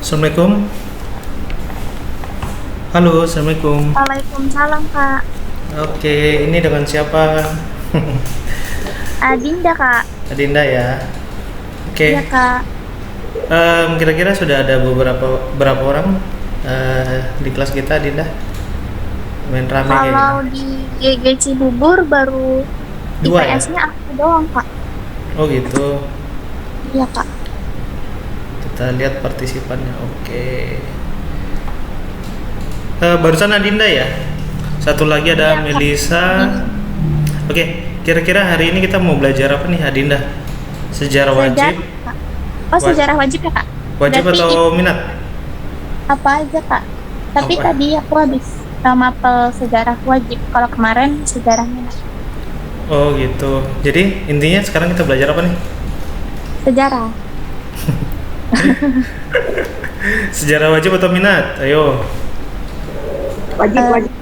Assalamualaikum. Halo, assalamualaikum. Waalaikumsalam Kak. Oke, ini dengan siapa? Adinda Kak. Adinda ya. Iya Oke. Kak. Kira-kira sudah ada berapa orang di kelas kita, Adinda? Main rame kayaknya. Kalau di GG Cibubur baru Dua ya? IPS-nya aku doang Kak. Oh gitu. Iya Kak. Kita lihat partisipannya. Oke. Barusan Adinda ya. Satu lagi ada Iya, Kak. Melisa. Oke. Kira-kira hari ini kita mau belajar apa nih, Adinda? Sejarah Sejarah wajib. Kak. Oh sejarah wajib ya Kak. Wajib Berarti atau minat? apa aja Kak. Tapi Apa? tadi aku habis mapel sejarah wajib. Kalau kemarin sejarahnya Oh gitu. Jadi intinya sekarang kita belajar apa nih? sejarah. Sejarah wajib atau minat? Ayo. Wajib, Eh, wajib,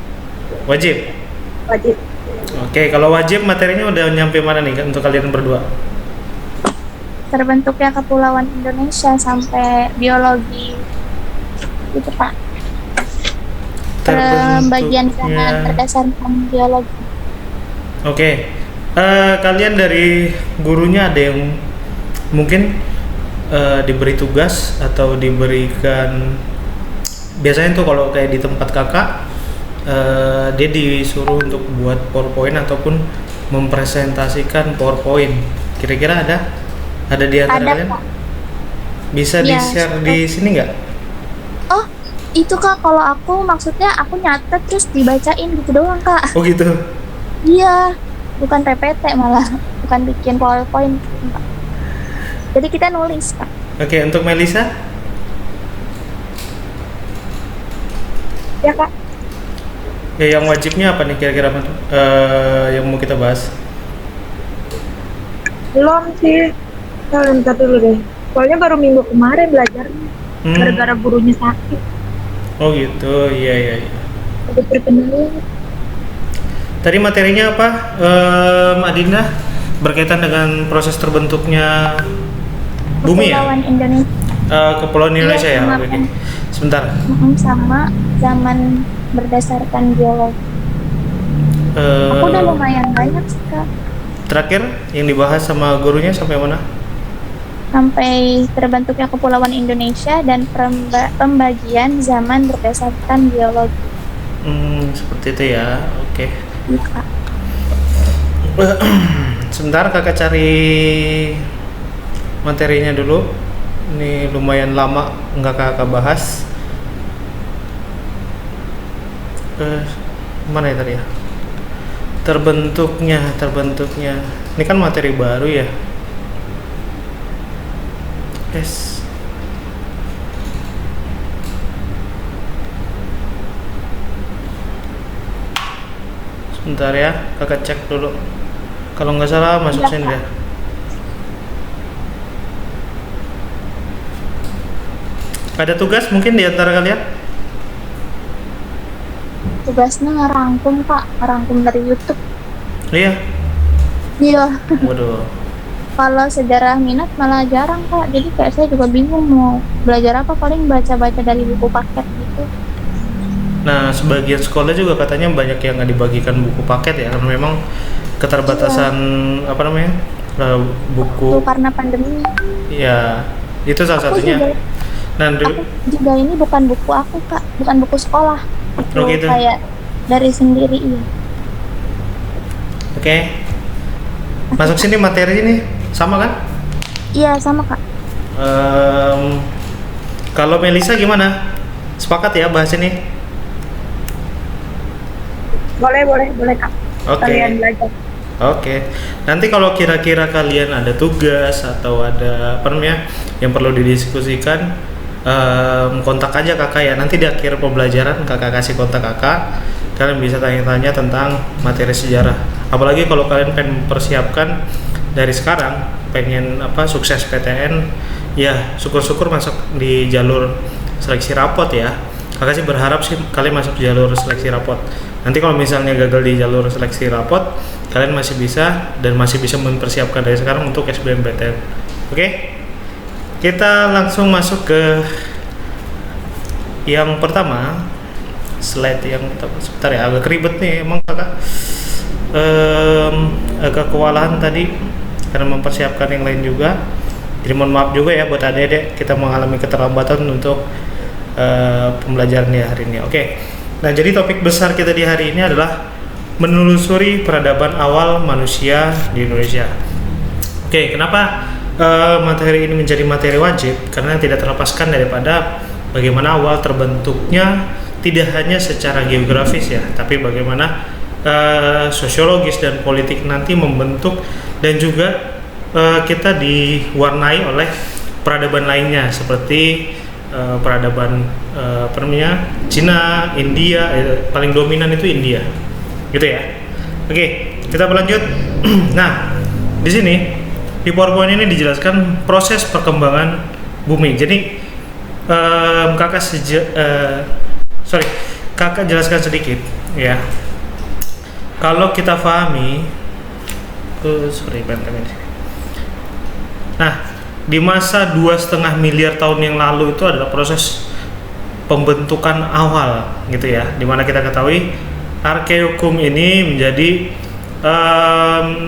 Wajib. wajib. Oke, kalau wajib materinya udah nyampe mana nih untuk kalian berdua? Terbentuknya Kepulauan Indonesia sampai biologi itu Pak. Bagian zaman berdasarkan biologi. Oke. Kalian dari gurunya ada yang mungkin diberi tugas atau diberikan, biasanya tuh kalau kayak di tempat kakak dia disuruh untuk buat PowerPoint ataupun mempresentasikan PowerPoint. Kira-kira ada di antara Ada kalian? Kak. Bisa Iya, di-share di sini nggak? Oh, itu Kak, kalau aku maksudnya aku nyatet terus dibacain gitu doang Kak. Oh gitu. Iya, bukan PPT malah, bukan bikin PowerPoint, Kak. Jadi kita nulis Kak. Oke, untuk Melisa? Ya kak, Ya, yang wajibnya apa nih kira-kira yang mau kita bahas? belum sih. Kalian ntar dulu deh. Soalnya baru minggu kemarin belajarnya. Hmm. Gara-gara gurunya sakit. Oh gitu, iya. Udah perkenalan. Tadi materinya apa, Adinda? Berkaitan dengan proses terbentuknya bumi ya? Kepulauan Indonesia. Kepulauan Indonesia Iya, ya? sama Oke. kan. Sebentar. Sama zaman berdasarkan biologi. Eh, Aku udah lumayan banyak sih Kak. Terakhir yang dibahas sama gurunya sampai mana? Sampai terbentuknya Kepulauan Indonesia dan pembagian zaman berdasarkan biologi. Seperti itu ya. Oke. Iya, Kak. Sebentar kakak cari materinya dulu. Ini lumayan lama nggak kakak bahas. Mana ya tadi ya? Terbentuknya. Ini kan materi baru ya. Yes. Sebentar ya, kakak cek dulu. Kalau nggak salah masuk Iya, sini Kak. deh. Ada tugas mungkin di antara kalian? Tugasnya ngerangkum Kak, ngerangkum dari YouTube. Iya. Iya. Waduh. Kalau sejarah minat malah jarang Kak, jadi kayak saya juga bingung mau belajar apa, paling baca-baca dari buku paket gitu. Nah, sebagian sekolah juga katanya banyak yang nggak dibagikan buku paket ya, karena memang keterbatasan apa namanya buku. Tuh, karena pandemi. Ya, itu salah Aku satunya. juga, Nah, aku juga ini bukan buku aku Kak, bukan buku sekolah. Itu Oh, gitu. kayak dari sendiri iya. Oke. Masuk sini materi ini sama kan? Iya sama Kak. Kalau Melisa gimana? Sepakat ya bahas ini? Boleh kak. Oke. Kalian belajar. Oke. Nanti kalau kira-kira kalian ada tugas atau ada apa namanya yang perlu didiskusikan, kontak aja kakak ya. Nanti di akhir pembelajaran kakak kasih kontak kakak. Kalian bisa tanya-tanya tentang materi sejarah. Apalagi kalau kalian pengen mempersiapkan dari sekarang, pengen sukses PTN, ya syukur-syukur masuk di jalur seleksi rapot ya. Kakak sih berharap sih kalian masuk jalur seleksi rapot. Nanti kalau misalnya gagal di jalur seleksi rapot, kalian masih bisa mempersiapkan dari sekarang untuk SBMPTN. Oke? Kita langsung masuk ke Yang pertama, slide yang pertama, sebentar ya, agak ribet nih emang kakak. Agak kewalahan tadi karena mempersiapkan yang lain juga. Jadi mohon maaf juga ya buat adik-adik, kita mengalami keterlambatan untuk pembelajaran di hari ini. Oke. Nah, jadi topik besar kita di hari ini adalah menelusuri peradaban awal manusia di Indonesia. Oke, kenapa materi ini menjadi materi wajib? Karena tidak terlepaskan daripada bagaimana awal terbentuknya tidak hanya secara geografis ya, tapi bagaimana sosiologis dan politik nanti membentuk, dan juga kita diwarnai oleh peradaban lainnya seperti peradaban Cina, India, paling dominan itu India, gitu ya. Oke, kita berlanjut. Nah, di sini di PowerPoint ini dijelaskan proses perkembangan bumi. Jadi kakak jelaskan sedikit ya. Kalau kita pahami, nah, di masa 2,5 miliar tahun yang lalu itu adalah proses pembentukan awal, gitu ya. Dimana kita ketahui Arkeokum ini menjadi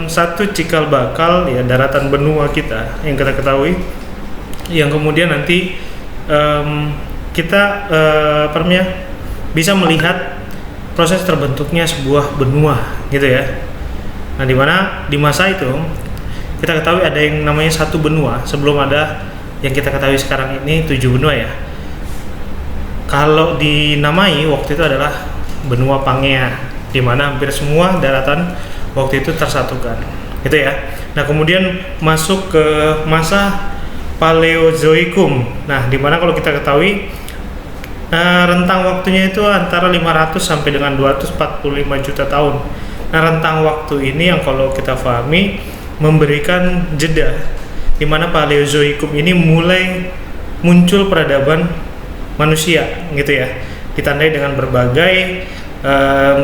satu cikal bakal ya daratan benua kita yang kita ketahui, yang kemudian nanti kita bisa melihat proses terbentuknya sebuah benua, gitu ya. Nah, dimana di masa itu kita ketahui ada yang namanya satu benua sebelum ada yang kita ketahui sekarang ini 7 benua ya. Kalau dinamai waktu itu adalah benua Pangea, di mana hampir semua daratan waktu itu tersatukan, gitu ya. Nah, kemudian masuk ke masa Paleozoikum. Nah, di mana kalau kita ketahui rentang waktunya itu antara 500 sampai dengan 245 juta tahun. Nah, rentang waktu ini yang kalau kita pahami memberikan jeda di mana Paleozoikum ini mulai muncul peradaban manusia, gitu ya. Ditandai dengan berbagai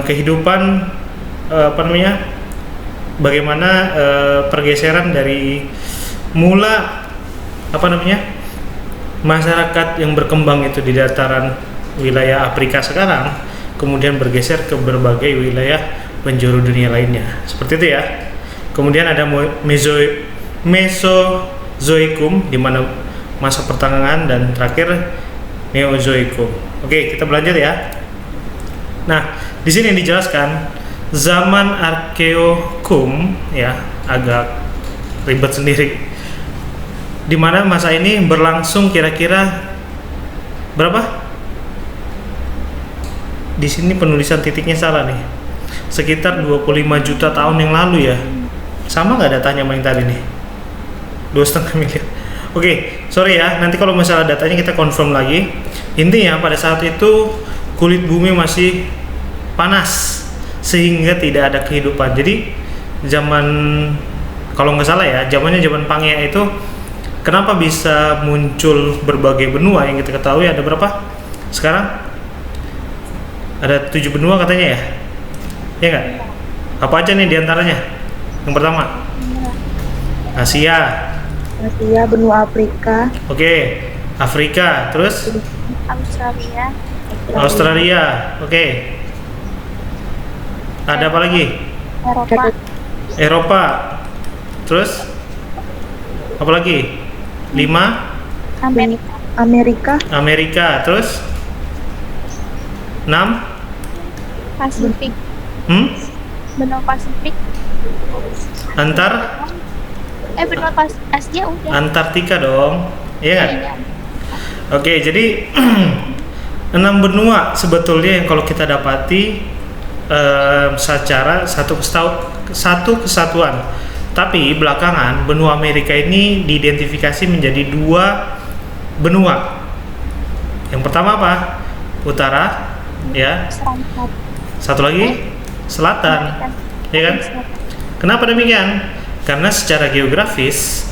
kehidupan bagaimana pergeseran dari mula masyarakat yang berkembang itu di dataran wilayah Afrika sekarang, kemudian bergeser ke berbagai wilayah penjuru dunia lainnya, seperti itu ya. Kemudian ada Mesozoikum di mana masa pertengahan, dan terakhir Neozoikum. Oke, kita berlanjut ya. Nah, di sini dijelaskan zaman Arkeokum ya, agak ribet sendiri. Di mana masa ini berlangsung kira-kira berapa? Di sini penulisan titiknya salah nih. Sekitar 25 juta tahun yang lalu ya. Sama nggak datanya sama yang tadi nih? 2,5 miliar. Oke, sorry ya. Nanti kalau masalah datanya kita confirm lagi. Intinya pada saat itu kulit bumi masih panas sehingga tidak ada kehidupan. Jadi zaman, kalau nggak salah ya, zamannya zaman Pangea itu, kenapa bisa muncul berbagai benua yang kita ketahui ada berapa? Sekarang ada 7 benua katanya ya? Ya nggak? Apa aja nih diantaranya? Yang pertama Asia, benua Afrika. Oke, Afrika. Terus Australia. Oke. Ada apa lagi? Eropa. Terus apa lagi? 5 Amerika. Terus 6 Pasifik. Benua Pasifik. Benua Asia udah. Antartika dong. Iya kan? Iya. Oke, jadi 6 benua sebetulnya yang kalau kita dapati secara satu kesatuan. Tapi belakangan benua Amerika ini diidentifikasi menjadi 2 benua. Yang pertama apa? Utara, ya. Satu lagi selatan, ya kan? Kenapa demikian? Karena secara geografis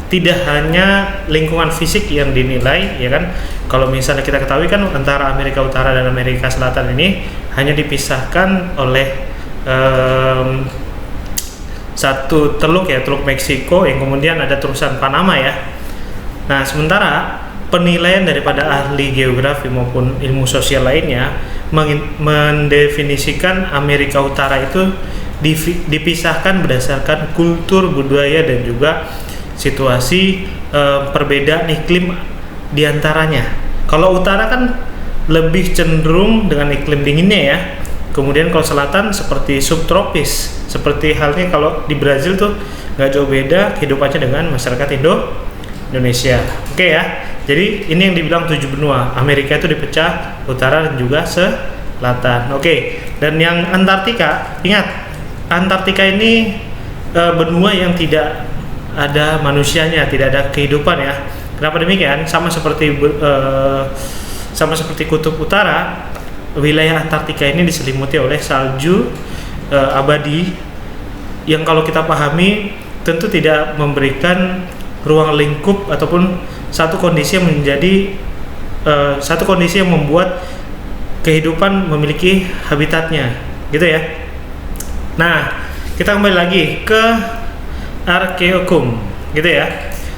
tidak hanya lingkungan fisik yang dinilai, ya kan? Kalau misalnya kita ketahui kan antara Amerika Utara dan Amerika Selatan ini hanya dipisahkan oleh satu teluk ya, Teluk Meksiko, yang kemudian ada terusan Panama ya. Nah, sementara penilaian daripada ahli geografi maupun ilmu sosial lainnya mendefinisikan Amerika Utara itu dipisahkan berdasarkan kultur, budaya, dan juga situasi perbedaan iklim diantaranya. Kalau utara kan lebih cenderung dengan iklim dinginnya ya. Kemudian kalau selatan seperti subtropis, seperti halnya kalau di Brazil tuh nggak jauh beda kehidupannya dengan masyarakat Indonesia. Oke ya. Jadi ini yang dibilang 7 benua. Amerika itu dipecah utara dan juga selatan. Oke. Dan yang Antartika, ingat Antartika ini benua yang tidak ada manusianya, tidak ada kehidupan ya. Kenapa demikian? Sama seperti kutub utara, wilayah Antartika ini diselimuti oleh salju abadi yang kalau kita pahami tentu tidak memberikan ruang lingkup ataupun satu kondisi yang membuat kehidupan memiliki habitatnya, gitu ya. Nah, kita kembali lagi ke Arkeokum, gitu ya.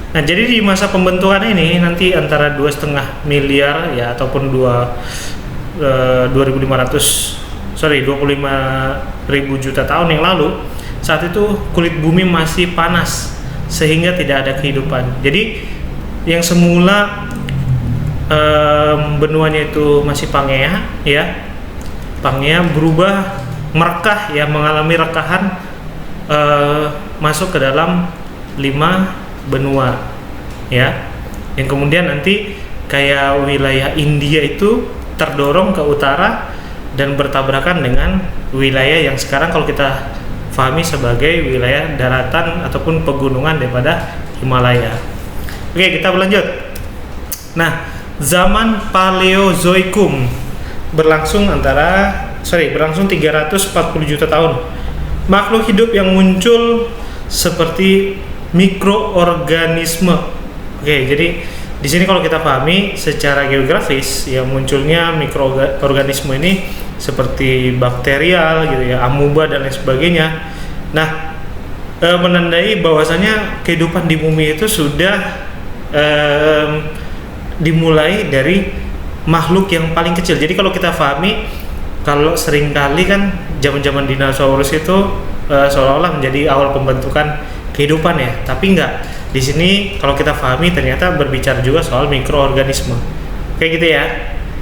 Nah, jadi di masa pembentukan ini nanti antara 2,5 miliar ya ataupun 25.000 juta tahun yang lalu, saat itu kulit bumi masih panas sehingga tidak ada kehidupan. Jadi yang semula benuanya itu masih Pangea ya, Pangea berubah merekah ya, mengalami rekahan masuk ke dalam 5 benua ya, yang kemudian nanti kayak wilayah India itu terdorong ke utara dan bertabrakan dengan wilayah yang sekarang kalau kita pahami sebagai wilayah daratan ataupun pegunungan daripada Himalaya. Oke, kita berlanjut. Nah, zaman Paleozoikum berlangsung 340 juta tahun. Makhluk hidup yang muncul seperti mikroorganisme. Oke, jadi di sini kalau kita pahami secara geografis ya, munculnya mikroorganisme ini seperti bakterial gitu ya, amuba dan lain sebagainya. Nah, menandai bahwasanya kehidupan di bumi itu sudah dimulai dari makhluk yang paling kecil. Jadi kalau kita pahami, kalau seringkali kan zaman-zaman dinosaurus itu seolah-olah menjadi awal pembentukan kehidupan ya, tapi enggak. Di sini kalau kita pahami ternyata berbicara juga soal mikroorganisme. Kayak gitu ya.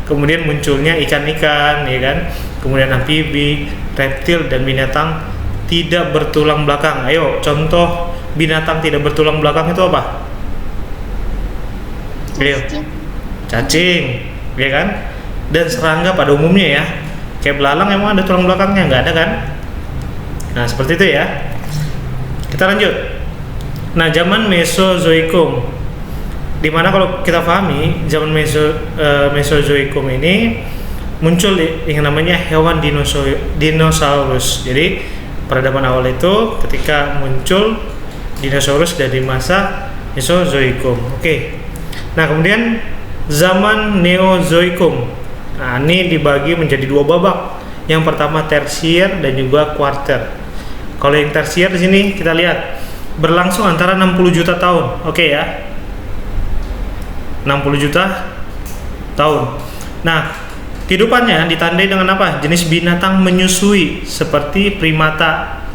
Kemudian munculnya ikan-ikan ya kan. Kemudian amfibi, reptil dan binatang tidak bertulang belakang. Ayo, contoh binatang tidak bertulang belakang itu apa? Ayo. Cacing, ya kan? Dan serangga pada umumnya ya. Kayak belalang emang ada tulang belakangnya? Nggak ada kan? Nah, seperti itu ya. Kita lanjut. Nah, zaman Mesozoikum, dimana kalau kita pahami zaman Mesozoikum ini muncul yang namanya hewan dinosaurus. Jadi peradaban awal itu ketika muncul dinosaurus dari masa Mesozoikum. Oke. Nah, kemudian zaman Neozoikum. Nah, ini dibagi menjadi 2 babak. Yang pertama tersier dan juga kuarter. Kalau yang tersier di sini kita lihat berlangsung antara 60 juta tahun. Oke ya. 60 juta tahun. Nah, kehidupannya ditandai dengan apa? Jenis binatang menyusui seperti primata,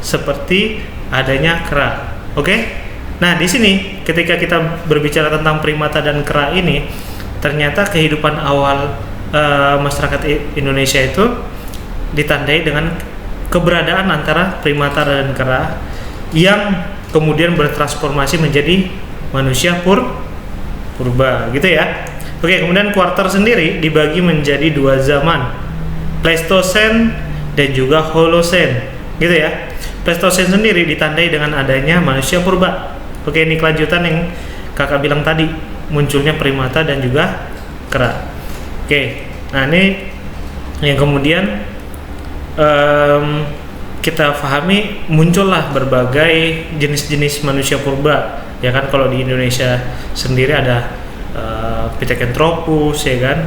seperti adanya kera. Oke? Nah, di sini ketika kita berbicara tentang primata dan kera ini, ternyata kehidupan awal masyarakat Indonesia itu ditandai dengan keberadaan antara primata dan kera yang kemudian bertransformasi menjadi manusia purba gitu ya. Oke, kemudian kuarter sendiri dibagi menjadi 2 zaman, Pleistosen dan juga Holosen gitu ya. Pleistosen sendiri ditandai dengan adanya manusia purba. Oke, ini kelanjutan yang kakak bilang tadi, munculnya primata dan juga kera. Oke, nah ini yang kemudian kita pahami muncullah berbagai jenis-jenis manusia purba ya kan. Kalau di Indonesia sendiri ada Pithecanthropus ya kan,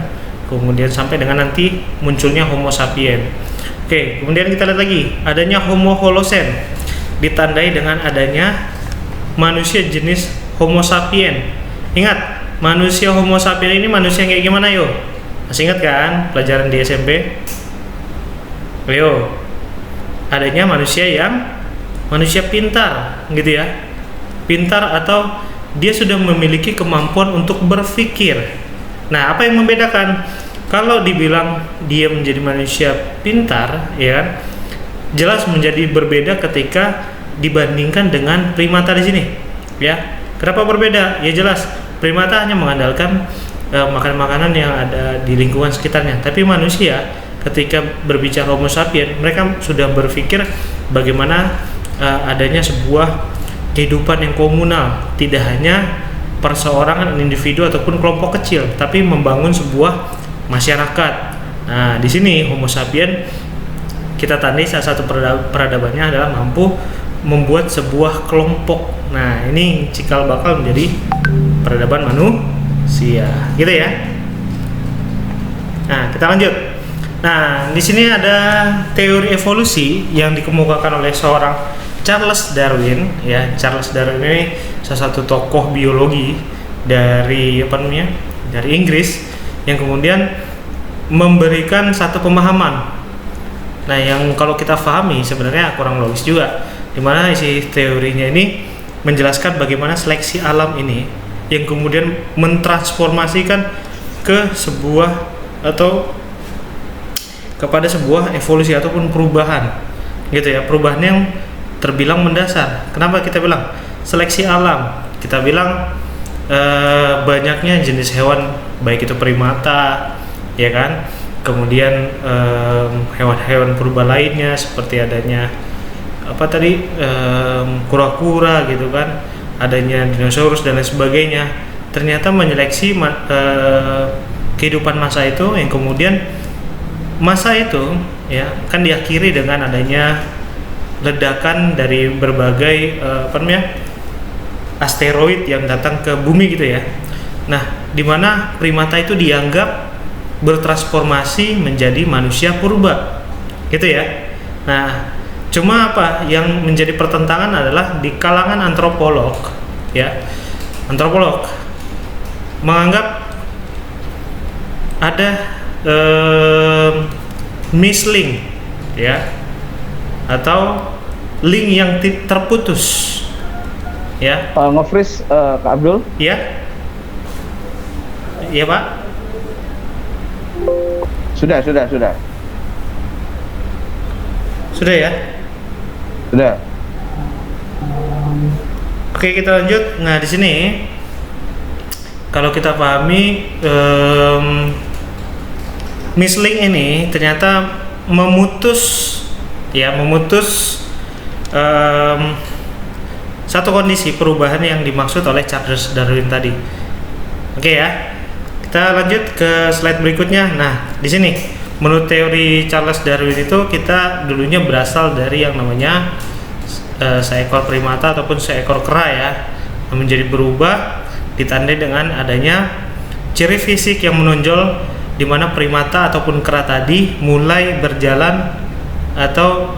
kemudian sampai dengan nanti munculnya Homo sapien. Oke, kemudian kita lihat lagi adanya Homo Holosen, ditandai dengan adanya manusia jenis Homo sapien. Ingat, manusia Homo sapiens ini manusia yang kayak gimana yo? Masih ingat kan pelajaran di SMP? Yo, adanya manusia yang manusia pintar gitu ya. Pintar atau dia sudah memiliki kemampuan untuk berpikir. Nah, apa yang membedakan? Kalau dibilang dia menjadi manusia pintar, ya kan? Jelas menjadi berbeda ketika dibandingkan dengan primata di sini, ya. Kenapa berbeda? Ya jelas, primata hanya mengandalkan makanan-makanan yang ada di lingkungan sekitarnya. Tapi manusia ketika berbicara Homo sapiens, mereka sudah berpikir bagaimana adanya sebuah kehidupan yang komunal, tidak hanya perseorangan individu ataupun kelompok kecil, tapi membangun sebuah masyarakat. Nah, di sini Homo sapiens kita tandai salah satu peradabannya adalah mampu membuat sebuah kelompok. Nah, ini cikal bakal menjadi peradaban manusia, gitu ya. Nah, kita lanjut. Nah, di sini ada teori evolusi yang dikemukakan oleh seorang Charles Darwin, ya. Charles Darwin ini salah satu tokoh biologi dari dari Inggris yang kemudian memberikan satu pemahaman. Nah, yang kalau kita pahami sebenarnya kurang logis juga, di mana isi teorinya ini menjelaskan bagaimana seleksi alam ini yang kemudian mentransformasikan ke sebuah atau kepada sebuah evolusi ataupun perubahan, gitu ya. Perubahan yang terbilang mendasar. Kenapa kita bilang seleksi alam? Kita bilang banyaknya jenis hewan, baik itu primata, ya kan, kemudian hewan-hewan purba lainnya seperti adanya kura-kura gitu kan, adanya dinosaurus dan lain sebagainya, ternyata menyeleksi kehidupan masa itu, yang kemudian masa itu ya kan diakhiri dengan adanya ledakan dari berbagai asteroid yang datang ke bumi gitu ya. Nah, di mana primata itu dianggap bertransformasi menjadi manusia purba, gitu ya. Nah, cuma apa yang menjadi pertentangan adalah di kalangan antropolog, ya. Antropolog menganggap ada mislink, ya, atau link yang terputus, ya. Nge-freeze Kak Abdul? Ya, iya Pak. Sudah ya. Sudah. Oke, kita lanjut. Nah, di sini kalau kita pahami mislink ini ternyata memutus satu kondisi perubahan yang dimaksud oleh Charles Darwin tadi. Oke ya, kita lanjut ke slide berikutnya. Nah, di sini menurut teori Charles Darwin itu kita dulunya berasal dari yang namanya seekor primata ataupun seekor kera ya, menjadi berubah ditandai dengan adanya ciri fisik yang menonjol, di mana primata ataupun kera tadi mulai berjalan atau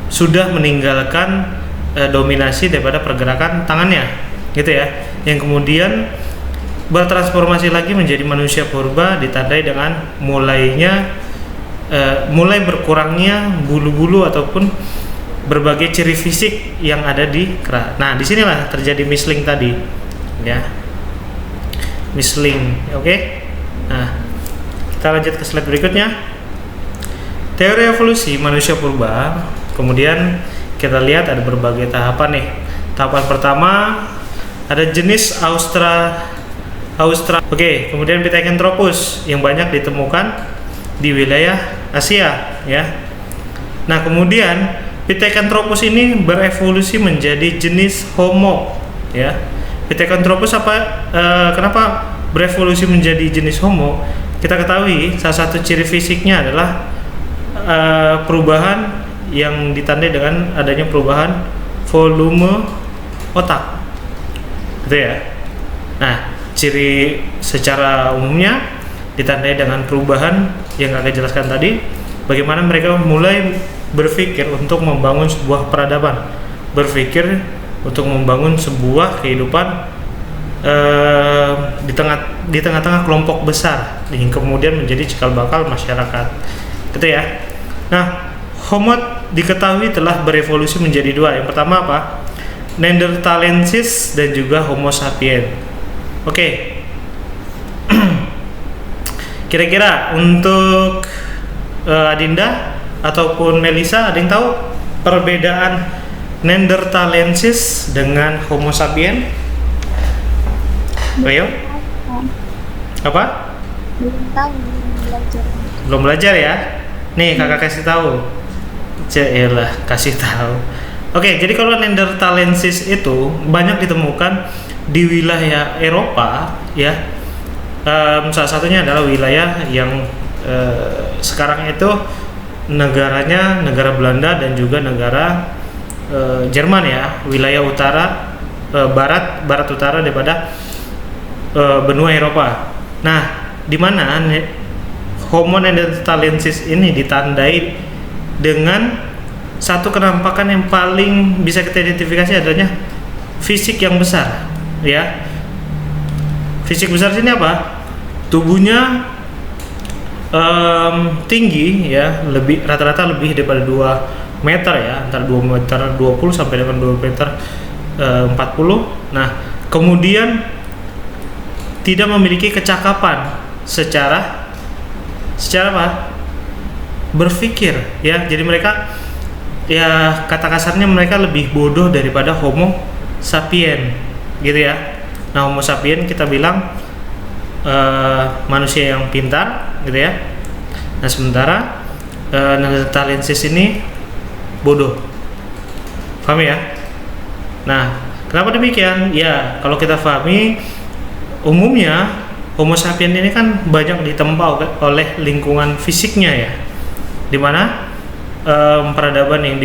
sudah meninggalkan dominasi daripada pergerakan tangannya, gitu ya, yang kemudian bertransformasi lagi menjadi manusia purba ditandai dengan mulai berkurangnya bulu-bulu ataupun berbagai ciri fisik yang ada di kera. Nah, disinilah terjadi mislink tadi, ya, mislink. Oke. Nah, kita lanjut ke slide berikutnya. Teori evolusi manusia purba. Kemudian kita lihat ada berbagai tahapan nih. Tahapan pertama ada jenis Oke, kemudian Pithecanthropus yang banyak ditemukan di wilayah Asia, ya. Nah, kemudian Pithecanthropus ini berevolusi menjadi jenis Homo, ya. Pithecanthropus kenapa berevolusi menjadi jenis Homo? Kita ketahui salah satu ciri fisiknya adalah perubahan yang ditandai dengan adanya perubahan volume otak, gitu ya. Nah, ciri secara umumnya ditandai dengan perubahan yang kakak jelaskan tadi, bagaimana mereka mulai berpikir untuk membangun sebuah peradaban, berpikir untuk membangun sebuah kehidupan di tengah-tengah kelompok besar yang kemudian menjadi cikal bakal masyarakat, gitu ya. Nah, Homo diketahui telah berevolusi menjadi dua. Yang pertama apa? Neanderthalensis dan juga Homo sapien. Oke. Kira-kira untuk Adinda ataupun Melisa, ada yang tahu perbedaan Neanderthalensis dengan Homo sapien? Ayo. Apa? Belum tahu, belum belajar. Belum belajar ya? Nih kakak kasih tahu. Celah, kasih tahu. Oke, jadi kalau Neanderthalensis itu banyak ditemukan di wilayah Eropa, ya. Salah satunya adalah wilayah yang sekarang itu negaranya negara Belanda dan juga negara Jerman ya, wilayah utara barat utara daripada benua Eropa. Nah, di mana Homo neanderthalensis ini ditandai dengan satu kenampakan yang paling bisa kita identifikasi adanya fisik yang besar, ya. Fisik besar sini apa? Tubuhnya tinggi ya, rata-rata lebih daripada 2 meter ya, antara 2 meter 20 sampai dengan 2 meter 40. Nah, kemudian tidak memiliki kecakapan secara apa? Berpikir ya. Jadi mereka ya, kata kasarnya mereka lebih bodoh daripada Homo sapien gitu ya. Nah, Homo sapien kita bilang manusia yang pintar gitu ya. Nah, sementara Neanderthalensis ini bodoh. Paham ya? Nah, kenapa demikian? Ya, kalau kita pahami, umumnya Homo sapien ini kan banyak ditempa oleh lingkungan fisiknya ya, dimana peradaban yang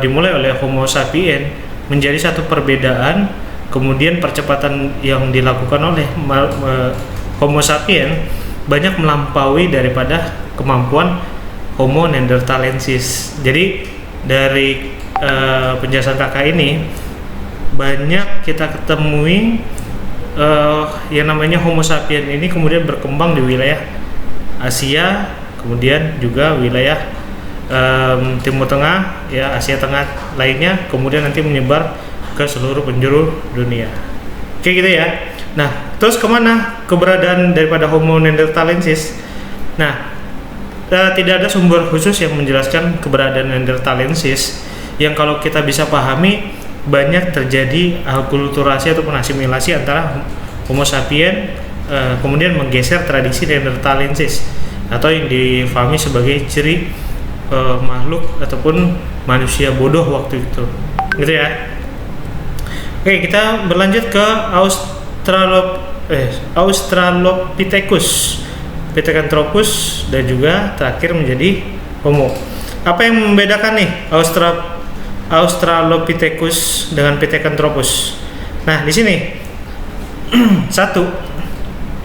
dimulai oleh Homo sapien menjadi satu perbedaan, kemudian percepatan yang dilakukan oleh Homo sapien banyak melampaui daripada kemampuan Homo neanderthalensis. Jadi dari penjelasan kakak ini banyak kita ketemui yang namanya Homo sapien ini kemudian berkembang di wilayah Asia, kemudian juga wilayah Timur Tengah ya, Asia Tengah lainnya, kemudian nanti menyebar ke seluruh penjuru dunia. Oke gitu ya. Nah, terus kemana keberadaan daripada Homo neanderthalensis? Nah, tidak ada sumber khusus yang menjelaskan keberadaan Neanderthalensis. Yang kalau kita bisa pahami, banyak terjadi akulturasi ataupun asimilasi antara Homo sapien kemudian menggeser tradisi Neanderthalensis atau yang difahami sebagai ciri makhluk ataupun manusia bodoh waktu itu, gitu ya. Oke, kita berlanjut ke Australopithecus, Pithecanthropus, dan juga terakhir menjadi Homo. Apa yang membedakan nih Australopithecus dengan Pithecanthropus? Nah, di sini satu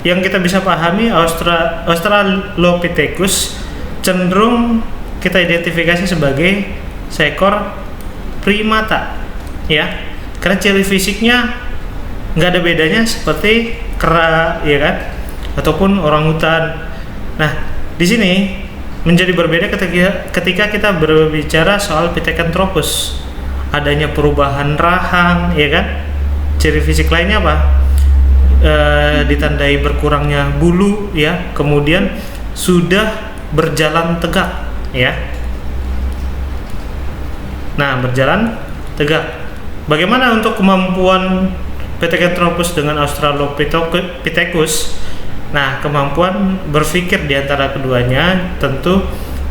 yang kita bisa pahami, Australopithecus cenderung kita identifikasi sebagai seekor primata, ya, karena ciri fisiknya nggak ada bedanya seperti kera, ya kan, ataupun orangutan. Nah, di sini menjadi berbeda ketika kita berbicara soal Pithecanthropus. Adanya perubahan rahang, ya kan. Ciri fisik lainnya apa? Ditandai berkurangnya bulu, ya. Kemudian sudah berjalan tegak, ya. Nah, berjalan tegak. Bagaimana untuk kemampuan Pithecanthropus dengan Australopithecus? Nah, kemampuan berpikir di antara keduanya tentu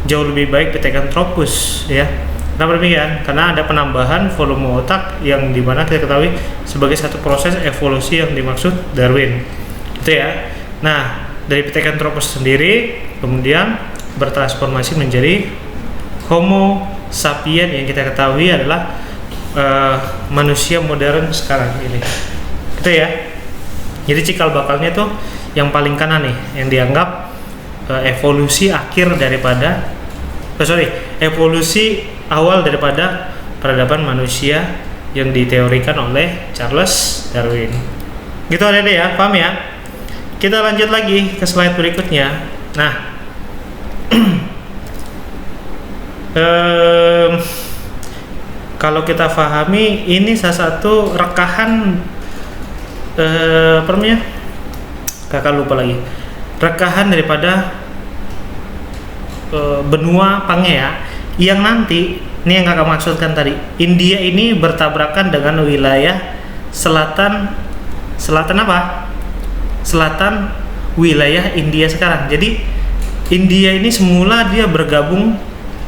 jauh lebih baik Pithecanthropus, ya. Kenapa demikian? Karena ada penambahan volume otak yang dimana kita ketahui sebagai satu proses evolusi yang dimaksud Darwin, gitu ya. Nah, dari Pithecanthropus sendiri kemudian bertransformasi menjadi Homo sapien yang kita ketahui adalah manusia modern sekarang ini, gitu ya. Jadi cikal bakalnya tuh yang paling kanan nih, yang dianggap evolusi akhir daripada evolusi awal daripada peradaban manusia yang diteorikan oleh Charles Darwin. Gitu Adek ya, paham ya? Kita lanjut lagi ke slide berikutnya. Nah, kalau kita pahami ini salah satu rekahan apa namanya? Kakak lupa lagi. Rekahan daripada benua Pangea yang nanti ini yang kakak maksudkan tadi. India ini bertabrakan dengan wilayah selatan apa? Selatan wilayah India sekarang. Jadi India ini semula dia bergabung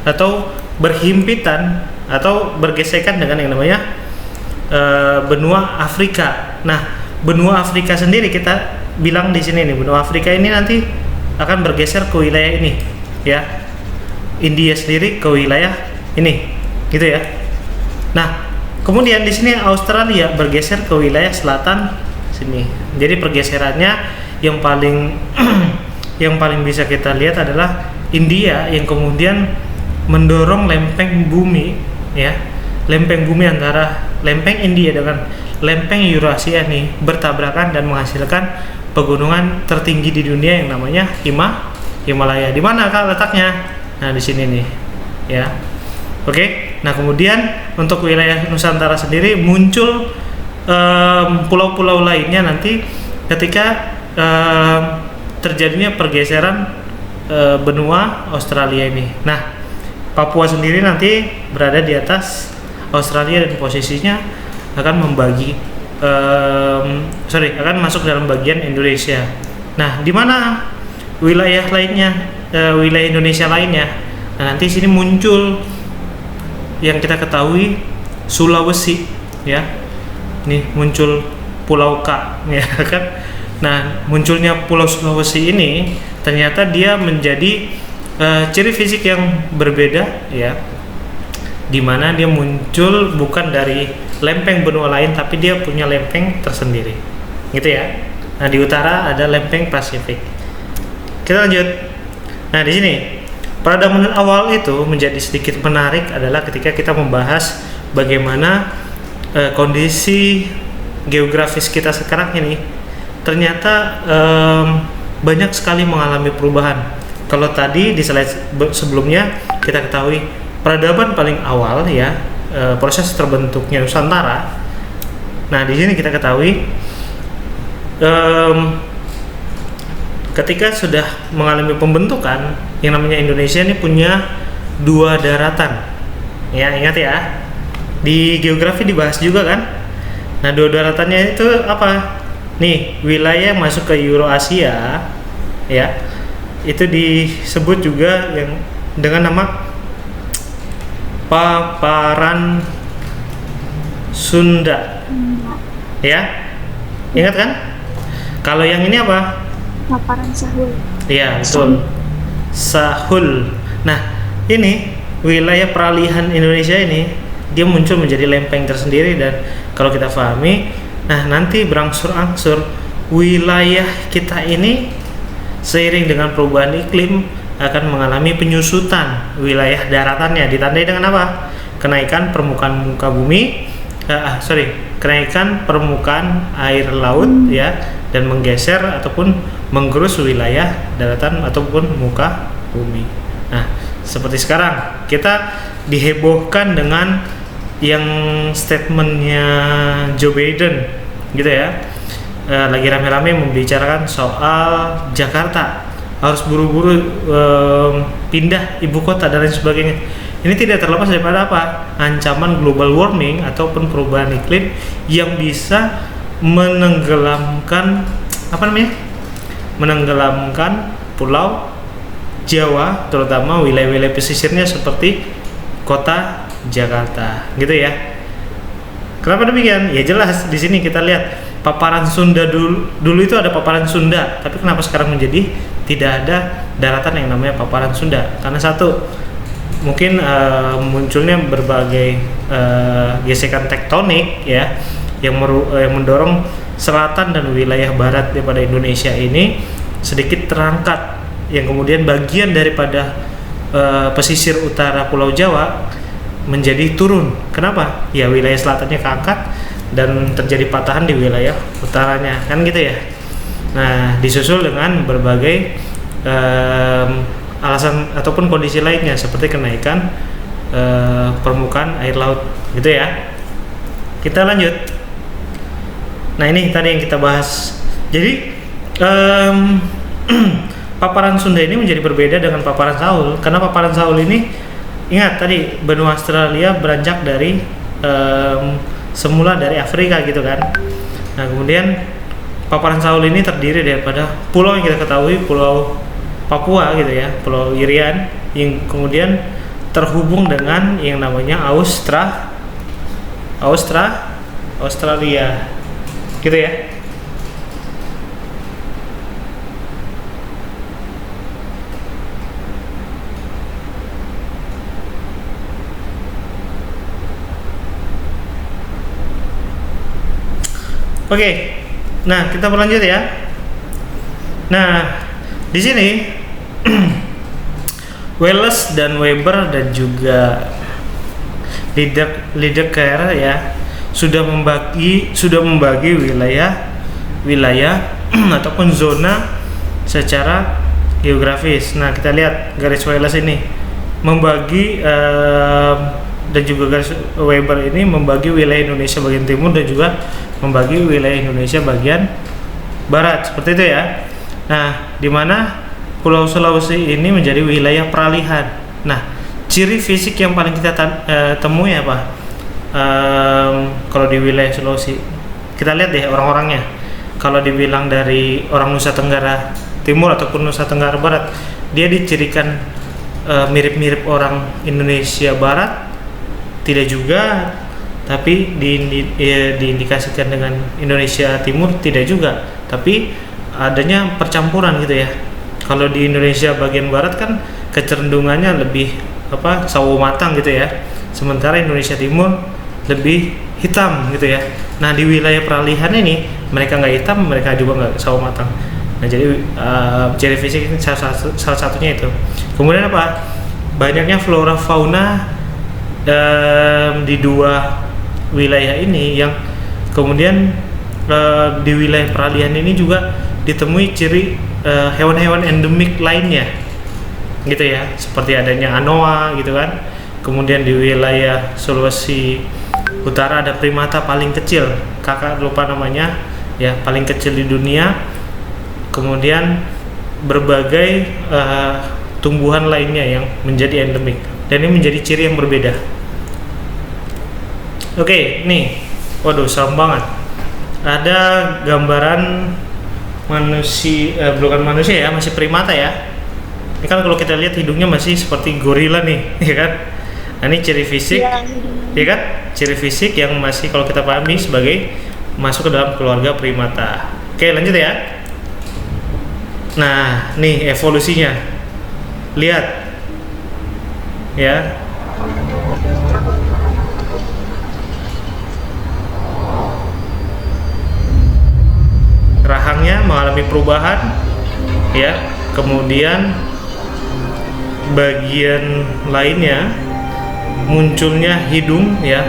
atau berhimpitan atau bergesekan dengan yang namanya benua Afrika. Nah, benua Afrika sendiri kita bilang di sini nih, benua Afrika ini nanti akan bergeser ke wilayah ini, ya. India sendiri ke wilayah ini, gitu ya. Nah, kemudian di sini Australia bergeser ke wilayah selatan sini. Jadi pergeserannya yang paling yang paling bisa kita lihat adalah India yang kemudian mendorong lempeng bumi, ya. Lempeng bumi antara lempeng India dengan lempeng Eurasia nih bertabrakan dan menghasilkan pegunungan tertinggi di dunia yang namanya Himalaya. Di mana Kak letaknya? Nah, di sini nih, ya. Oke. Nah, kemudian untuk wilayah Nusantara sendiri muncul pulau-pulau lainnya nanti ketika terjadinya pergeseran benua Australia ini. Nah, Papua sendiri nanti berada di atas Australia dan posisinya akan membagi akan masuk dalam bagian Indonesia. Nah, di mana wilayah lainnya, wilayah Indonesia lainnya? Nah, nanti sini muncul yang kita ketahui Sulawesi, ya. Nih muncul Pulau K, ya kan. Nah, munculnya Pulau Sulawesi ini ternyata dia menjadi ciri fisik yang berbeda, ya, dimana dia muncul bukan dari lempeng benua lain tapi dia punya lempeng tersendiri, gitu ya. Nah, di utara ada lempeng Pasifik. Kita lanjut. Nah, di sini peradaban awal itu menjadi sedikit menarik adalah ketika kita membahas bagaimana kondisi geografis kita sekarang ini ternyata banyak sekali mengalami perubahan. Kalau tadi di slide sebelumnya kita ketahui peradaban paling awal, ya, proses terbentuknya Nusantara. Nah, di sini kita ketahui ketika sudah mengalami pembentukan yang namanya Indonesia ini punya 2 daratan. Ya, ingat ya. Di geografi dibahas juga kan. Nah, 2 daratannya itu apa? Nih, wilayah yang masuk ke Eurasia, ya. Itu disebut juga yang dengan nama paparan Sunda. Ya. Ingat kan? Kalau yang ini apa? Paparan Sahul. Iya, betul. Sahul. Nah, ini wilayah peralihan Indonesia ini dia muncul menjadi lempeng tersendiri dan kalau kita pahami, nah nanti berangsur-angsur wilayah kita ini seiring dengan perubahan iklim akan mengalami penyusutan wilayah daratannya, ditandai dengan apa? Kenaikan permukaan muka bumi, kenaikan permukaan air laut, ya, dan menggeser ataupun menggerus wilayah daratan ataupun muka bumi. Nah, seperti sekarang kita dihebohkan dengan yang statementnya Joe Biden, gitu ya. Lagi rame-rame membicarakan soal Jakarta harus buru-buru pindah ibu kota dan lain sebagainya. Ini tidak terlepas daripada apa? Ancaman global warming ataupun perubahan iklim yang bisa menenggelamkan menenggelamkan pulau Jawa, terutama wilayah-wilayah pesisirnya seperti kota Jakarta, gitu ya. Kenapa demikian? Ya jelas di sini kita lihat paparan Sunda dulu itu ada paparan Sunda, tapi kenapa sekarang menjadi tidak ada daratan yang namanya paparan Sunda? Karena satu, mungkin munculnya berbagai gesekan tektonik, ya, yang mendorong selatan dan wilayah barat daripada Indonesia ini sedikit terangkat, yang kemudian bagian daripada pesisir utara Pulau Jawa menjadi turun. Kenapa? Ya wilayah selatannya keangkat, dan terjadi patahan di wilayah utaranya, kan gitu ya. Nah, disusul dengan berbagai alasan ataupun kondisi lainnya seperti kenaikan permukaan air laut, gitu ya. Kita lanjut. Nah, ini tadi yang kita bahas. Jadi paparan Sunda ini menjadi berbeda dengan paparan Saul, karena paparan Saul ini, ingat tadi benua Australia beranjak dari semula dari Afrika gitu kan. Nah, kemudian paparan Saul ini terdiri daripada pulau yang kita ketahui, Pulau Papua gitu ya, Pulau Irian, yang kemudian terhubung dengan yang namanya Australia gitu ya. Oke, nah kita berlanjut ya. Nah, di sini Wallace dan Weber dan juga Lydekker ya sudah membagi wilayah ataupun zona secara geografis. Nah, kita lihat garis Wallace ini membagi dan juga garis Weber ini membagi wilayah Indonesia bagian timur dan juga membagi wilayah Indonesia bagian barat, seperti itu ya. Nah, di mana Pulau Sulawesi ini menjadi wilayah peralihan. Nah, ciri fisik yang paling kita temui apa? Kalau di wilayah Sulawesi, kita lihat deh orang-orangnya. Kalau dibilang dari orang Nusa Tenggara Timur ataupun Nusa Tenggara Barat, dia dicirikan mirip-mirip orang Indonesia Barat, tidak juga, tapi diindikasikan dengan Indonesia Timur tidak juga, tapi adanya percampuran gitu ya. Kalau di Indonesia bagian barat kan kecenderungannya lebih sawo matang gitu ya, sementara Indonesia Timur lebih hitam gitu ya. Nah, di wilayah peralihan ini mereka nggak hitam, mereka juga nggak sawo matang. Nah, jadi ciri fisik ini salah satunya itu. Kemudian apa? Banyaknya flora fauna di dua wilayah ini, yang kemudian di wilayah peralihan ini juga ditemui ciri hewan-hewan endemik lainnya gitu ya, seperti adanya anoa gitu kan. Kemudian di wilayah Sulawesi Utara ada primata paling kecil, kakak lupa namanya ya, paling kecil di dunia. Kemudian berbagai tumbuhan lainnya yang menjadi endemik, dan ini menjadi ciri yang berbeda. Oke, nih, waduh serem banget. Ada gambaran manusia, bukan manusia ya, masih primata ya. Ini kan kalau kita lihat hidungnya masih seperti gorila nih, ya kan? Nah, ini ciri fisik, ya kan? Ciri fisik yang masih kalau kita pahami sebagai masuk ke dalam keluarga primata. Oke, lanjut ya. Nah, nih evolusinya. Lihat, ya. Rahangnya mengalami perubahan, ya. Kemudian bagian lainnya munculnya hidung, ya,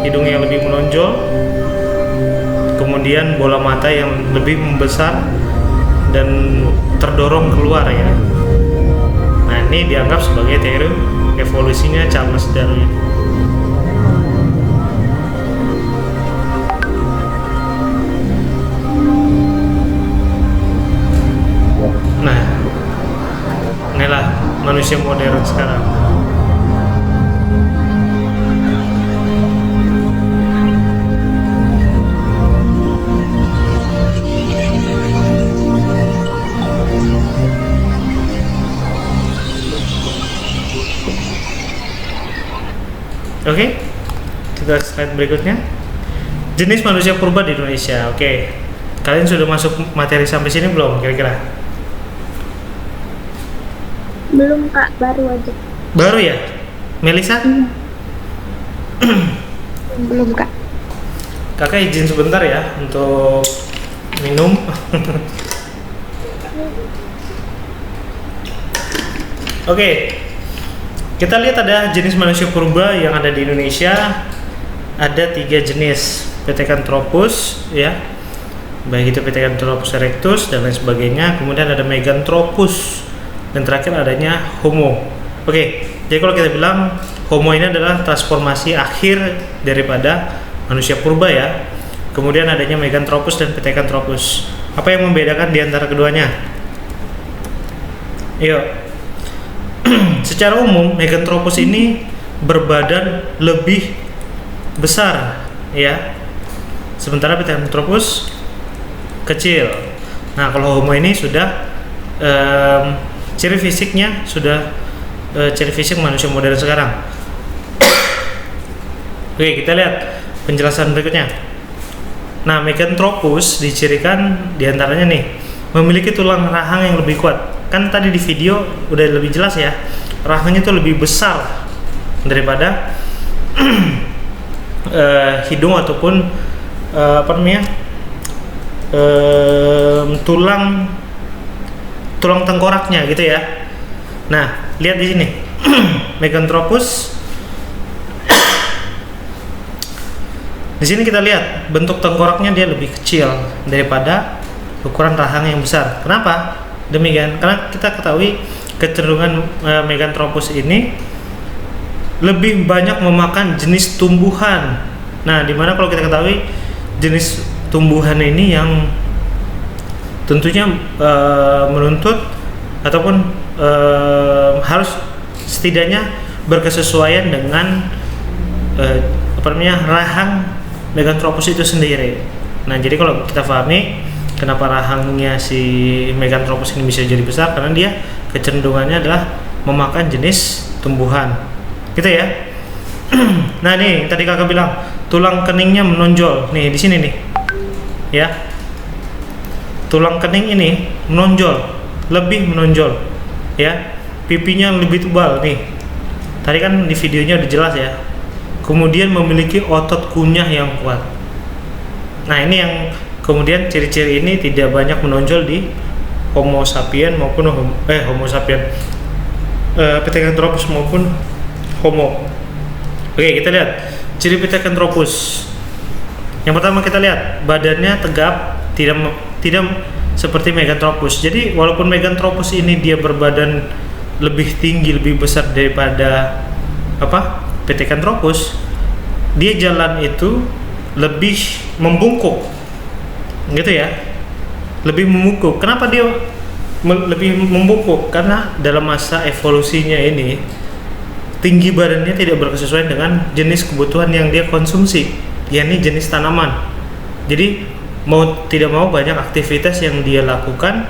hidung yang lebih menonjol, kemudian bola mata yang lebih membesar dan terdorong keluar ya. Nah, ini dianggap sebagai teori evolusinya Charles Darwin. Nah, inilah manusia modern sekarang. Oke, kita slide berikutnya. Jenis manusia purba di Indonesia. Oke, kalian sudah masuk materi sampai sini belum kira-kira? Belum Kak, baru aja. Baru ya? Melisa? Belum Kak. Kakak izin sebentar ya untuk minum. Oke, kita lihat ada jenis manusia purba yang ada di Indonesia. Ada 3 jenis. Pithecanthropus ya, baik itu Pithecanthropus erectus dan lain sebagainya. Kemudian ada Meganthropus dan terakhir adanya Homo. Oke, jadi kalau kita bilang Homo ini adalah transformasi akhir daripada manusia purba ya. Kemudian adanya Meganthropus dan Pithecanthropus. Apa yang membedakan di antara keduanya? Yuk. Secara umum Meganthropus ini berbadan lebih besar ya. Sementara Pithecanthropus kecil. Nah, kalau Homo ini sudah ciri fisiknya sudah ciri fisik manusia modern sekarang. Oke, kita lihat penjelasan berikutnya. Nah, Meganthropus dicirikan diantaranya nih, memiliki tulang rahang yang lebih kuat. Kan tadi di video udah lebih jelas ya, rahangnya itu lebih besar daripada hidung ataupun tulang tengkoraknya gitu ya. Nah, lihat di sini. Meganthropus. Di sini kita lihat bentuk tengkoraknya dia lebih kecil daripada ukuran rahang yang besar. Kenapa? Demikian, karena kita ketahui kecenderungan Meganthropus ini lebih banyak memakan jenis tumbuhan. Nah, dimana kalau kita ketahui jenis tumbuhan ini yang tentunya menuntut ataupun harus setidaknya berkesesuaian dengan rahang Meganthropus itu sendiri. Nah, jadi kalau kita pahami kenapa rahangnya si Meganthropus ini bisa jadi besar, karena dia kecenderungannya adalah memakan jenis tumbuhan, gitu ya. Nah, nih tadi kakak bilang tulang keningnya menonjol. Nih di sini nih, ya. Tulang kening ini menonjol, lebih menonjol, ya. Pipinya lebih tebal nih. Tadi kan di videonya udah jelas ya. Kemudian memiliki otot kunyah yang kuat. Nah, ini yang kemudian ciri-ciri ini tidak banyak menonjol di Homo sapien maupun Homo sapien, Pithecanthropus maupun Homo. Oke, kita lihat ciri Pithecanthropus. Yang pertama kita lihat badannya tegap, tidak seperti Meganthropus. Jadi walaupun Meganthropus ini dia berbadan lebih tinggi, lebih besar daripada Pithecanthropus, dia jalan itu lebih membungkuk, gitu ya, lebih membungkuk. Kenapa dia lebih membungkuk? Karena dalam masa evolusinya ini tinggi badannya tidak berkesesuaian dengan jenis kebutuhan yang dia konsumsi, yakni jenis tanaman. Jadi mau tidak mau banyak aktivitas yang dia lakukan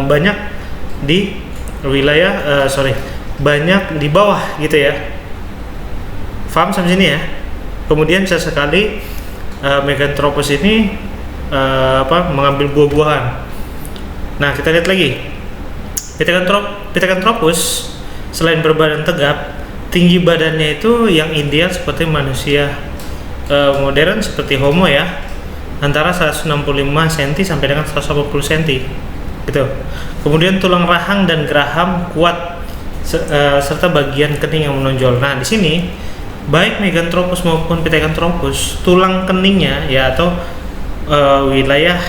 banyak di wilayah banyak di bawah, gitu ya. Paham sampai sini ya? Kemudian sesekali Meganthropus ini mengambil buah-buahan. Nah, kita lihat lagi. Pithecanthropus selain berbadan tegap, tinggi badannya itu yang ideal seperti manusia modern seperti Homo ya, antara 165 cm sampai dengan 180 cm gitu. Kemudian tulang rahang dan geraham kuat serta bagian kening yang menonjol. Nah, di sini baik Meganthropus maupun Pithecanthropus, tulang keningnya ya atau wilayah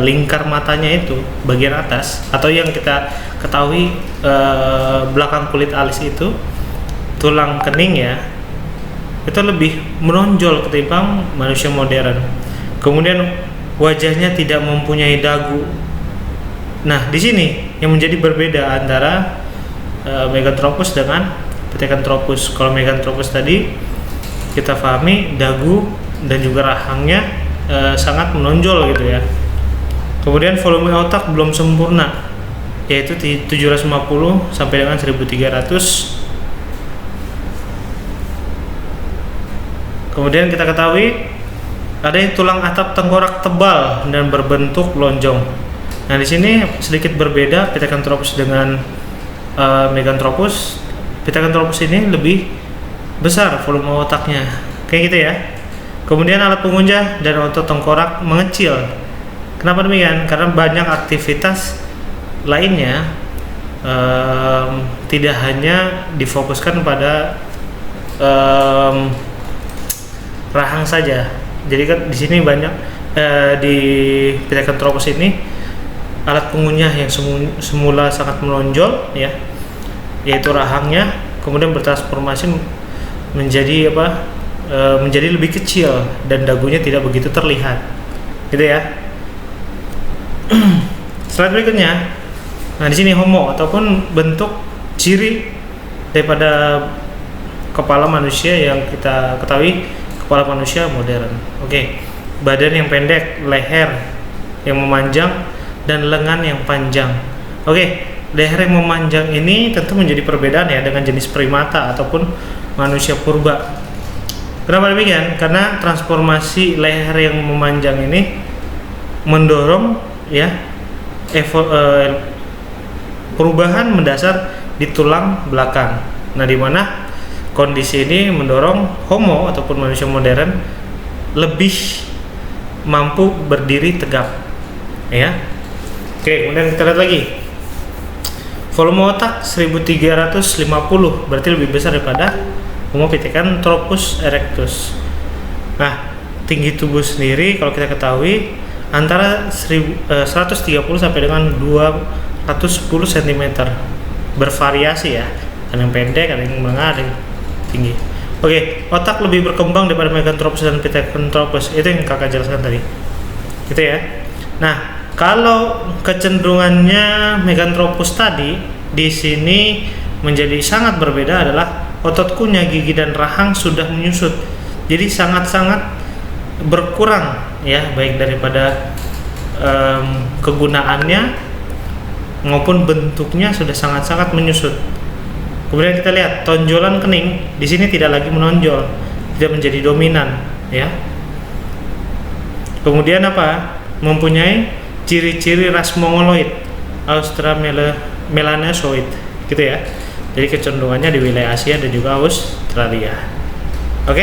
lingkar matanya itu bagian atas atau yang kita ketahui belakang kulit alis itu tulang kening ya, itu lebih menonjol ketimbang manusia modern. Kemudian wajahnya tidak mempunyai dagu. Nah, di sini yang menjadi berbeda antara Meganthropus dengan Pithecanthropus. Kalau Meganthropus tadi kita pahami dagu dan juga rahangnya sangat menonjol gitu ya. Kemudian volume otak belum sempurna, yaitu di 750 sampai dengan 1300. Kemudian kita ketahui ada tulang atap tengkorak tebal dan berbentuk lonjong. Nah, di sini sedikit berbeda Pithecanthropus dengan Meganthropus. Pithecanthropus ini lebih besar volume otaknya, kayak gitu ya. Kemudian alat pengunjah dan otot tengkorak mengecil. Kenapa demikian? Karena banyak aktivitas lainnya, tidak hanya difokuskan pada rahang saja. Jadi kan di sini banyak di Pithecanthropus ini alat pengunyah yang semula sangat menonjol ya, yaitu rahangnya, kemudian bertransformasi menjadi menjadi lebih kecil dan dagunya tidak begitu terlihat, gitu ya. Slide berikutnya. Nah, di sini Homo ataupun bentuk ciri daripada kepala manusia yang kita ketahui, kepala manusia modern. Oke. Badan yang pendek, leher yang memanjang, dan lengan yang panjang. Oke, leher yang memanjang ini tentu menjadi perbedaan ya dengan jenis primata ataupun manusia purba. Kenapa demikian? Karena transformasi leher yang memanjang ini mendorong ya perubahan mendasar di tulang belakang. Nah, di mana kondisi ini mendorong Homo ataupun manusia modern lebih mampu berdiri tegap, ya. Oke, kemudian kita lihat lagi. Volume otak 1350, berarti lebih besar daripada Homo Pithecanthropus erectus. Nah, tinggi tubuh sendiri kalau kita ketahui antara 130 sampai dengan 210 cm. Bervariasi ya. Ada yang pendek, ada yang menengah, ada yang tinggi. Oke, otak lebih berkembang daripada Meganthropus dan Pithecanthropus. Itu yang kakak jelaskan tadi. Gitu ya. Nah, kalau kecenderungannya Meganthropus tadi di sini menjadi sangat berbeda adalah otot kunyah, gigi dan rahang sudah menyusut. Jadi sangat-sangat berkurang ya, baik daripada kegunaannya maupun bentuknya sudah sangat-sangat menyusut. Kemudian kita lihat tonjolan kening di sini tidak lagi menonjol, tidak menjadi dominan ya. Kemudian apa? Mempunyai ciri-ciri ras mongoloid, Australopithecus, gitu ya. Jadi kecenderungannya di wilayah Asia dan juga Australia. Oke?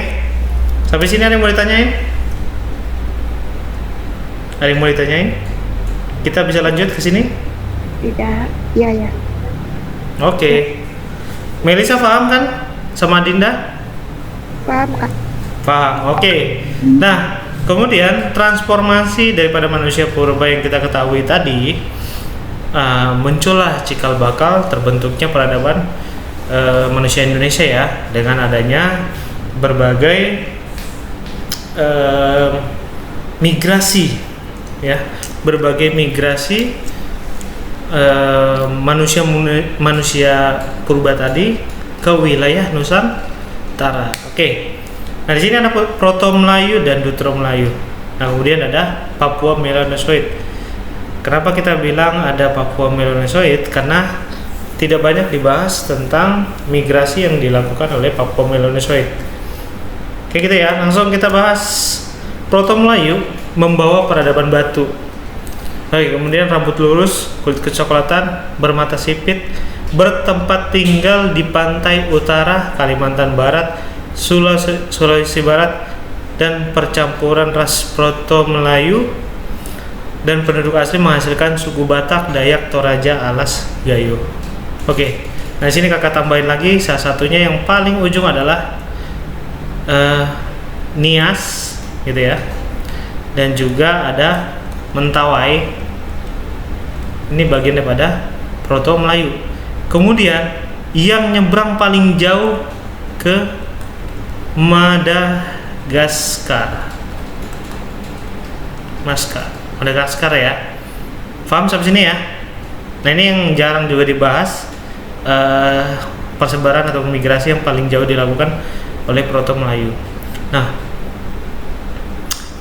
Sampai sini ada yang mau ditanyain? Ada yang mau ditanyain? Kita bisa lanjut ke sini? Tidak, iya ya. Oke. Melisa paham kan sama Dinda? Paham Kak. Paham. Oke. Nah, kemudian transformasi daripada manusia purba yang kita ketahui tadi, muncullah cikal bakal terbentuknya peradaban manusia Indonesia ya, dengan adanya berbagai migrasi ya, berbagai migrasi manusia purba tadi ke wilayah Nusantara. Oke. Nah, di sini ada Proto Melayu dan Dutro Melayu. Nah, kemudian ada Papua Melanosoid. Kenapa kita bilang ada Papua Melanosoid? Karena tidak banyak dibahas tentang migrasi yang dilakukan oleh Papua Melanosoid. Oke, gitu ya. Langsung kita bahas. Proto Melayu membawa peradaban batu. Oke, kemudian rambut lurus, kulit kecoklatan, bermata sipit, bertempat tinggal di pantai utara Kalimantan Barat, Sulawesi Barat, dan percampuran ras Proto Melayu dan penduduk asli menghasilkan suku Batak, Dayak, Toraja, Alas, Gayo. Oke, nah di sini kakak tambahin lagi, salah satunya yang paling ujung adalah Nias, gitu ya, dan juga ada Mentawai. Ini bagian daripada Proto Melayu. Kemudian yang nyebrang paling jauh ke Madagaskar ya. Paham sampai sini ya? Nah, ini yang jarang juga dibahas, persebaran atau migrasi yang paling jauh dilakukan oleh Proto Melayu. Nah,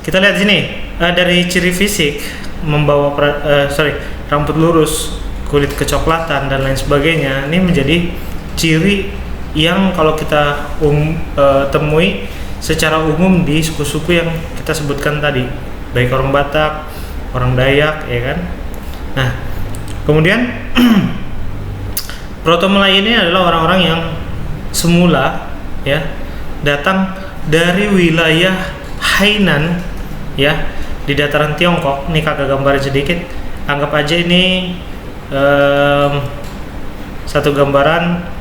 kita lihat sini dari ciri fisik membawa rambut lurus, kulit kecoklatan dan lain sebagainya. Ini menjadi ciri yang kalau kita temui secara umum di suku-suku yang kita sebutkan tadi, baik orang Batak, orang Dayak, ya kan. Nah, kemudian Proto Melayu ini adalah orang-orang yang semula ya datang dari wilayah Hainan ya, di dataran Tiongkok. Ini kakak gambar sedikit, anggap aja ini satu gambaran.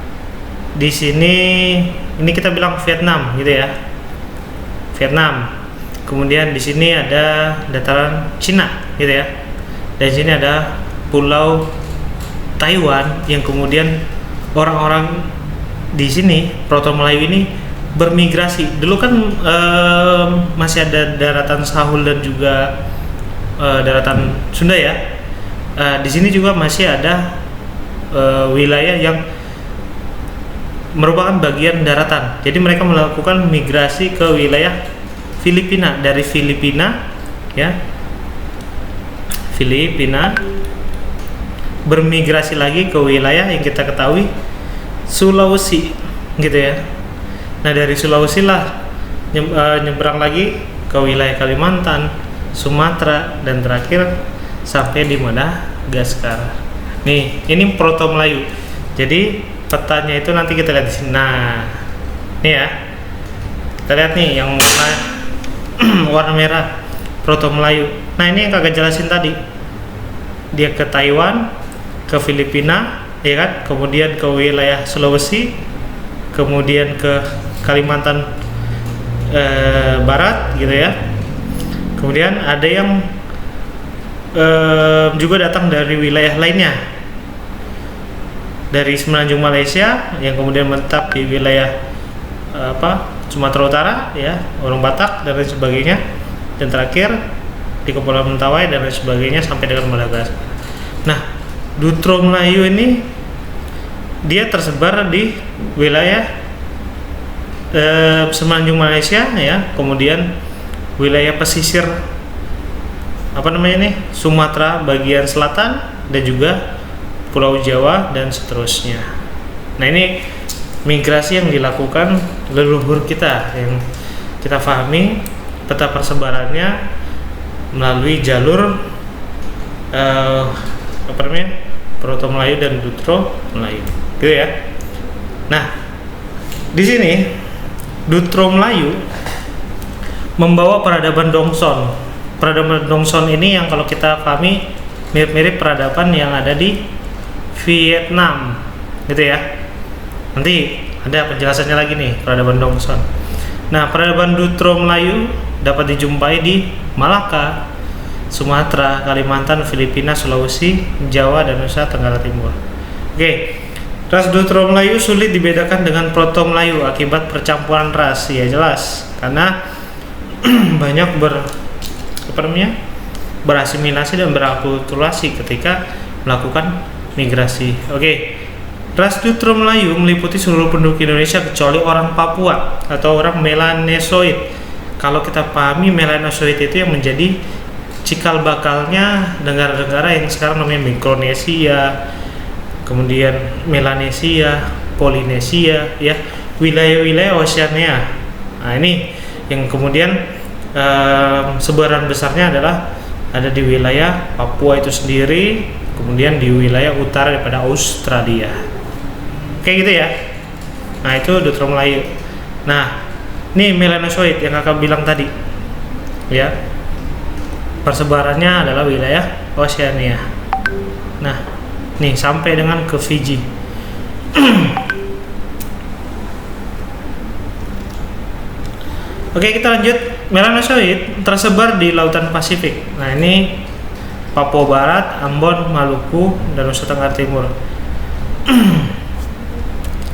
Di sini ini kita bilang Vietnam gitu ya, Vietnam. Kemudian di sini ada dataran Cina gitu ya. Dan di sini ada pulau Taiwan yang kemudian orang-orang di sini Proto Melayu ini bermigrasi. Dulu kan masih ada daratan Sahul dan juga daratan Sunda ya. Di sini juga masih ada wilayah yang merupakan bagian daratan. Jadi mereka melakukan migrasi ke wilayah Filipina, dari Filipina ya. Filipina bermigrasi lagi ke wilayah yang kita ketahui Sulawesi gitu ya. Nah, dari Sulawesi lah nyebrang lagi ke wilayah Kalimantan, Sumatera, dan terakhir sampai di Madagaskar. Nih, ini Proto Melayu. Jadi petanya itu nanti kita lihat di sini. Nah, nih ya. Kita lihat nih yang warna merah Proto Melayu. Nah, ini yang kagak jelasin tadi. Dia ke Taiwan, ke Filipina, ya kan? Kemudian ke wilayah Sulawesi, kemudian ke Kalimantan Barat gitu ya. Kemudian ada yang juga datang dari wilayah lainnya, dari Semenanjung Malaysia yang kemudian menetap di wilayah Sumatera Utara ya, orang Batak dan lain sebagainya, dan terakhir di Kepulauan Mentawai dan lain sebagainya sampai dengan Madagaskar. Nah, Dutro Melayu ini dia tersebar di wilayah Semenanjung Malaysia ya, kemudian wilayah pesisir Sumatera bagian selatan dan juga Pulau Jawa dan seterusnya. Nah, ini migrasi yang dilakukan leluhur kita yang kita pahami peta persebarannya melalui jalur Proto Melayu dan Dutro Melayu, gitu ya. Nah, di sini Dutro Melayu membawa peradaban Dongson. Peradaban Dongson ini yang kalau kita pahami mirip-mirip peradaban yang ada di Vietnam, gitu ya. Nanti ada penjelasannya lagi nih peradaban Dongson. Nah, peradaban Dutro Melayu dapat dijumpai di Malaka, Sumatera, Kalimantan, Filipina, Sulawesi, Jawa, dan Nusa Tenggara Timur. Oke, ras Dutro Melayu sulit dibedakan dengan Proto Melayu akibat percampuran ras, ya jelas, karena banyak berasimilasi dan berakulturasi ketika melakukan migrasi. Oke, ras Dutro Melayu meliputi seluruh penduduk Indonesia kecuali orang Papua atau orang Melanesoid. Kalau kita pahami Melanesoid itu yang menjadi cikal bakalnya negara-negara yang sekarang namanya Mikronesia, kemudian Melanesia, Polinesia, ya, wilayah-wilayah Oceania. Nah, ini yang kemudian sebaran besarnya adalah ada di wilayah Papua itu sendiri, kemudian di wilayah utara daripada Australia. Kayak gitu ya. Nah, itu Dutro Melayu. Nah, ini Melanesoid yang kakak bilang tadi, ya. Persebarannya adalah wilayah Oceania. Nah, nih sampai dengan ke Fiji. Oke, kita lanjut. Melanesoid tersebar di Lautan Pasifik. Nah, ini Papua Barat, Ambon, Maluku, dan Nusa Tenggara Timur.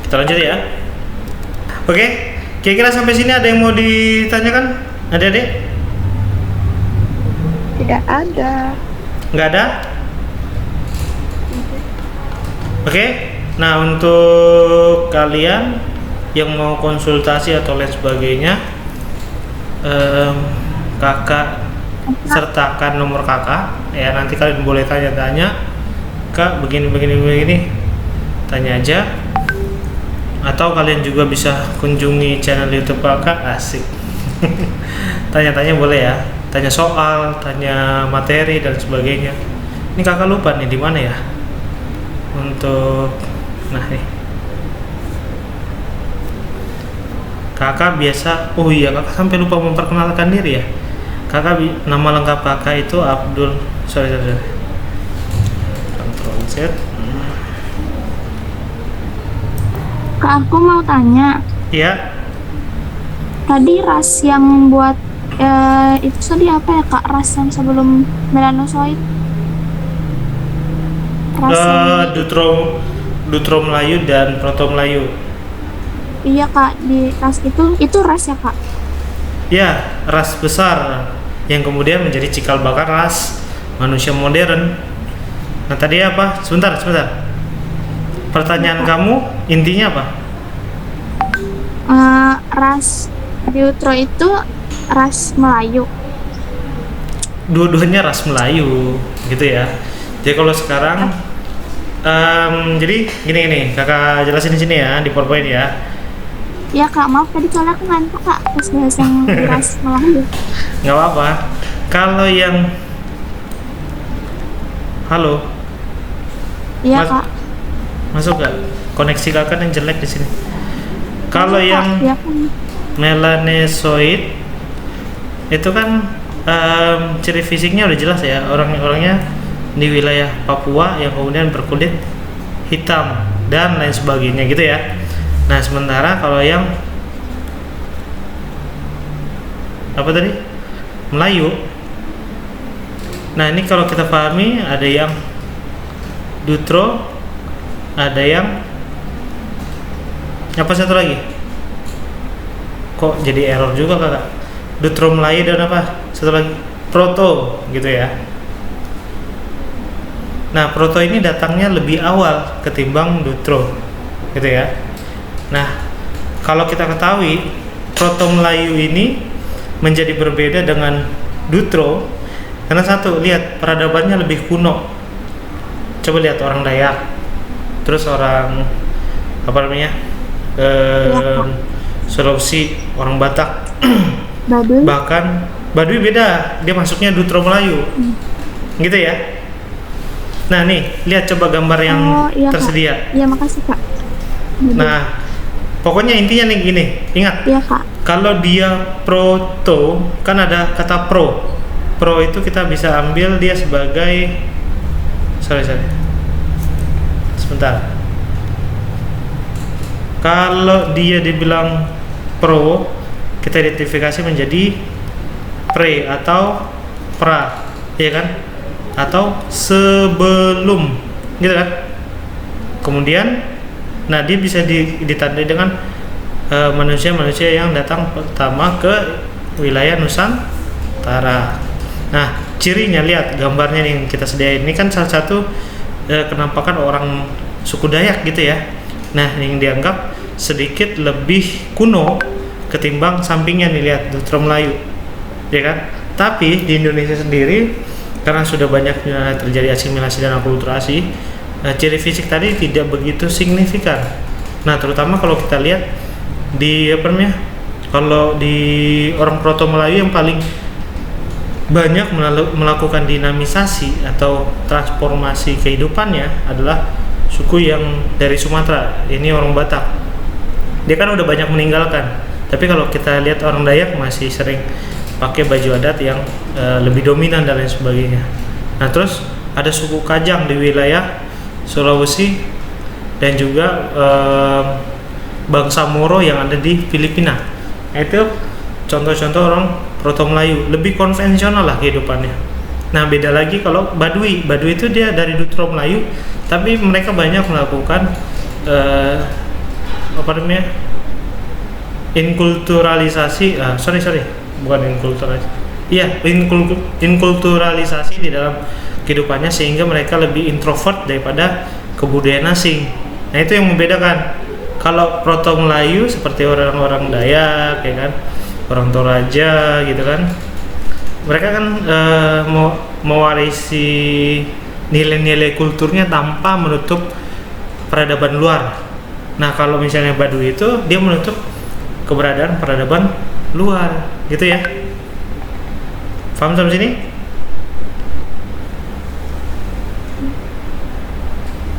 Kita lanjut ya. Oke, kira-kira sampai sini ada yang mau ditanyakan? Adik-adik? Tidak ada. Nggak ada? Oke, nah untuk kalian yang mau konsultasi atau lain sebagainya, kakak sertakan nomor kakak ya, nanti kalian boleh tanya-tanya, kak begini, tanya aja, atau kalian juga bisa kunjungi channel YouTube kakak, asik. Tanya-tanya boleh ya, tanya soal, tanya materi dan sebagainya. Ini kakak lupa nih di mana ya untuk, nah nih kakak biasa, oh iya kakak sampai lupa memperkenalkan diri ya. Kakak nama lengkap kakak itu Abdul, sorry. Ctrl Z. Kak, aku mau tanya. Iya. Tadi ras yang buat itu tadi apa ya kak, ras yang sebelum melanosoid, ras yang Dutro Melayu dan Proto Melayu. iya kak, di ras itu ras ya kak. Ya, ras besar yang kemudian menjadi cikal bakal ras manusia modern. Nah tadi apa? Sebentar. Pertanyaan kamu intinya apa? Ras Deutro itu ras Melayu. Dua-duanya ras Melayu gitu ya. Jadi kalau sekarang jadi gini kakak jelasin di sini ya, di PowerPoint ya. Ya kak, maaf tadi soalnya aku ngantuk kak pas bahas yang ras Melayu. Nggak apa-apa. Kalau yang halo, Iya Mas- kak. masuk gak? Koneksi kakak yang jelek di sini. Kalau Masuk, Kak. yang Iya, Kak. melanesoid itu kan ciri fisiknya udah jelas ya, orang-orangnya di wilayah Papua yang kemudian berkulit hitam dan lain sebagainya gitu ya. Nah sementara kalau yang apa tadi, Melayu, nah ini kalau kita pahami ada yang Dutro, ada yang apa satu lagi, kok jadi error juga kakak, Dutro Melayu dan apa satu lagi, Proto gitu ya. Nah Proto ini datangnya lebih awal ketimbang Dutro gitu ya. Nah kalau kita ketahui Proto Melayu ini menjadi berbeda dengan Dutro karena satu, lihat peradabannya lebih kuno. Coba lihat orang Dayak, terus orang apa namanya, Sulawesi, orang Batak, Baduy. bahkan Baduy beda, dia masuknya Dutro Melayu, gitu ya. Nah nih, lihat coba gambar yang Iya, Kak. tersedia. Iya, makasih kak. Nah, pokoknya intinya nih gini, ingat, Iya kak. kalau dia proto, kan ada kata pro. Pro itu kita bisa ambil dia sebagai, sorry. Sebentar. Kalau dia dibilang pro, kita identifikasi menjadi pre atau pra, ya kan? Atau sebelum, gitu kan? Kemudian, nah dia bisa ditandai dengan manusia-manusia yang datang pertama ke wilayah Nusantara. Nah, cirinya lihat gambarnya yang kita sediain ini kan salah satu kenampakan orang suku Dayak gitu ya. Nah, yang dianggap sedikit lebih kuno ketimbang sampingnya nih, lihat Dutro Melayu, ya kan? Tapi di Indonesia sendiri karena sudah banyaknya terjadi asimilasi dan akulturasi, ciri fisik tadi tidak begitu signifikan. Nah, terutama kalau kita lihat di apa namanya, kalau di orang Proto Melayu yang paling banyak melakukan dinamisasi atau transformasi kehidupannya adalah suku yang dari Sumatera, ini orang Batak. Dia kan udah banyak meninggalkan, tapi kalau kita lihat orang Dayak masih sering pakai baju adat yang lebih dominan dan lain sebagainya. Nah terus ada suku Kajang di wilayah Sulawesi dan juga bangsa Moro yang ada di Filipina. Nah, itu contoh-contoh orang Proto Melayu, lebih konvensional lah kehidupannya. Nah beda lagi kalau Baduy itu dia dari Dutro Melayu, tapi mereka banyak melakukan apa namanya, inkulturalisasi, bukan inkulturalisasi, iya inkulturalisasi di dalam kehidupannya, sehingga mereka lebih introvert daripada kebudayaan asing. Nah itu yang membedakan. Kalau Proto Melayu seperti orang-orang Dayak, ya kan, orang Toraja gitu kan, mereka kan mewarisi nilai-nilai kulturnya tanpa menutup peradaban luar. Nah kalau misalnya Baduy itu dia menutup keberadaan peradaban luar, gitu ya. Paham sampai sini?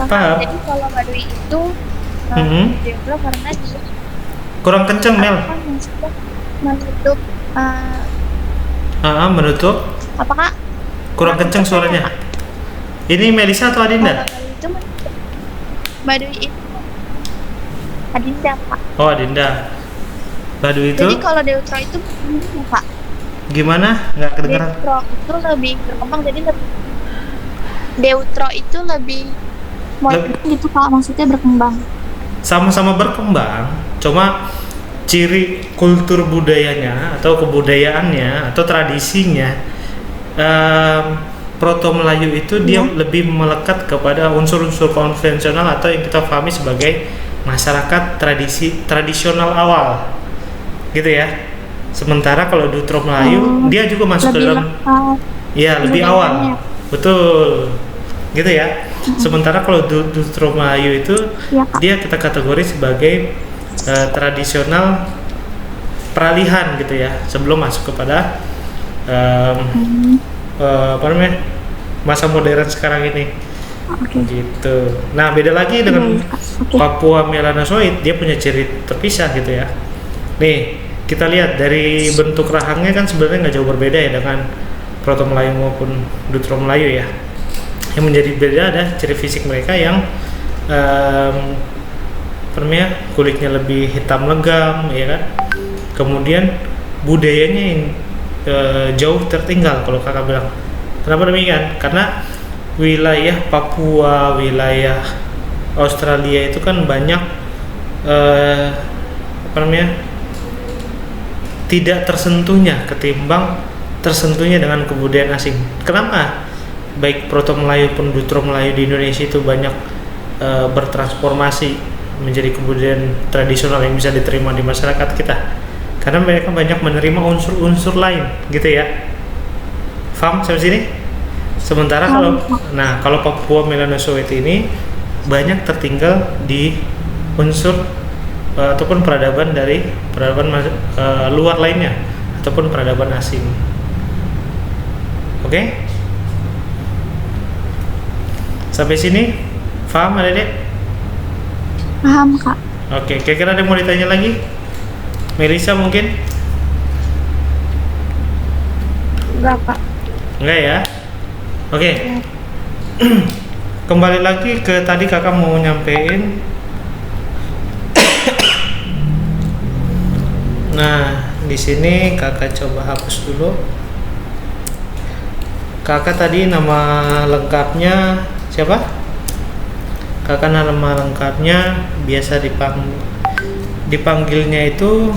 Paham. Jadi kalau Baduy itu jomblo karena dia Kurang kenceng Mel. kan maksudnya menutup Menutup. apa kak? Kurang kenceng suaranya. Ini Melisa atau Adinda? Kalau Baduy itu menutup, Baduy itu Adinda kak. Oh Adinda. Badu itu Jadi kalau Deutro itu berkembang, Pak. gimana? Nggak kedengeran? Deutro itu lebih berkembang, jadi Deutro itu lebih modern gitu Pak, maksudnya berkembang. Sama-sama berkembang, cuma ciri kultur budayanya atau kebudayaannya atau tradisinya, Proto Melayu itu dia lebih melekat kepada unsur-unsur konvensional atau yang kita pahami sebagai masyarakat tradisional awal, gitu ya. Sementara kalau Deutro Melayu dia juga masuk ke Lebih dalam, lekat. ya lebih awal, budayanya. betul, gitu ya. Sementara kalau Deutro Melayu itu Iya Kak. dia kita kategori sebagai tradisional peralihan gitu ya, sebelum masuk kepada apa namanya, masa modern sekarang ini. Oke. Gitu. Nah, beda lagi dengan Iya, Kak. Oke. Papua melanosoid, dia punya ciri terpisah gitu ya. Nih, kita lihat dari bentuk rahangnya kan sebenarnya nggak jauh berbeda ya dengan Proto Melayu maupun Deutro Melayu ya. Yang menjadi beda ada ciri fisik mereka yang apa namanya, kulitnya lebih hitam legam ya kan. Kemudian budayanya yang jauh tertinggal kalau kakak bilang. Kenapa demikian? Karena wilayah Papua, wilayah Australia itu kan banyak apa namanya, tidak tersentuhnya ketimbang tersentuhnya dengan kebudayaan asing. Kenapa? Baik Proto Melayu pun Deutro Melayu di Indonesia itu banyak bertransformasi menjadi kebudayaan tradisional yang bisa diterima di masyarakat kita. Karena mereka banyak menerima unsur-unsur lain, gitu ya. Paham sampai sini? Sementara kalau Papua melanosoid ini banyak tertinggal di unsur ataupun peradaban dari peradaban luar lainnya ataupun peradaban asing. Oke? Sampai sini paham Adek? Paham Kak. Oke, kira-kira ada yang mau ditanya lagi? Melisa mungkin? Enggak, Pak. Enggak ya? Oke. Kembali lagi ke tadi kakak mau nyampein. Nah, di sini kakak coba hapus dulu. Kakak tadi nama lengkapnya siapa? Kakak nama lengkapnya biasa dipanggilnya itu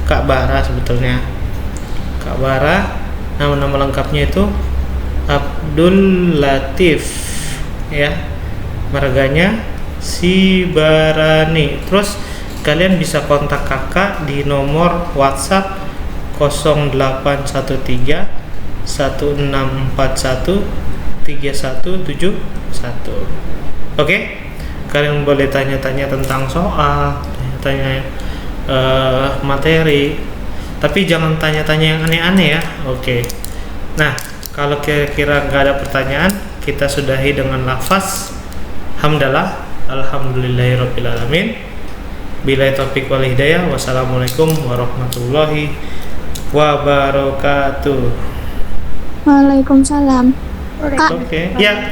Kak Bara sebetulnya. Kak Bara, nama lengkapnya itu Abdul Latif ya, marganya Sibarani. Terus kalian bisa kontak kakak di nomor WhatsApp 0813 1641 3171. Oke? Kalian boleh tanya-tanya tentang soal, tanya materi, tapi jangan tanya-tanya yang aneh-aneh ya. Oke. Nah, kalau kira-kira nggak ada pertanyaan, kita sudahi dengan lafaz hamdalah, alhamdulillahirabbil alamin. Billahi taufiq wal hidayah. Wassalamualaikum warahmatullahi wabarakatuh. Waalaikumsalam. Kak, Oke. Ya,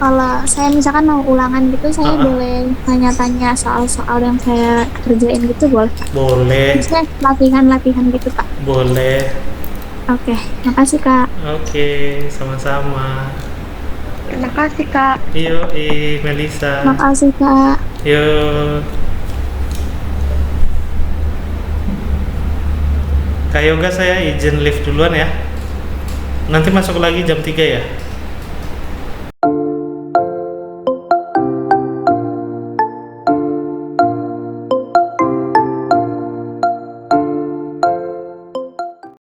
kalau saya misalkan mau ulangan gitu, saya boleh tanya-tanya soal-soal yang saya kerjain gitu, boleh Kak? boleh. Maksudnya latihan-latihan gitu Kak. Boleh. Oke, makasih Kak. Oke, sama-sama. Terima kasih, Kak. Yuk, Melisa. Makasih Kak. Yuk. Kak Yoga, saya izin live duluan ya. Nanti masuk lagi jam 3 ya.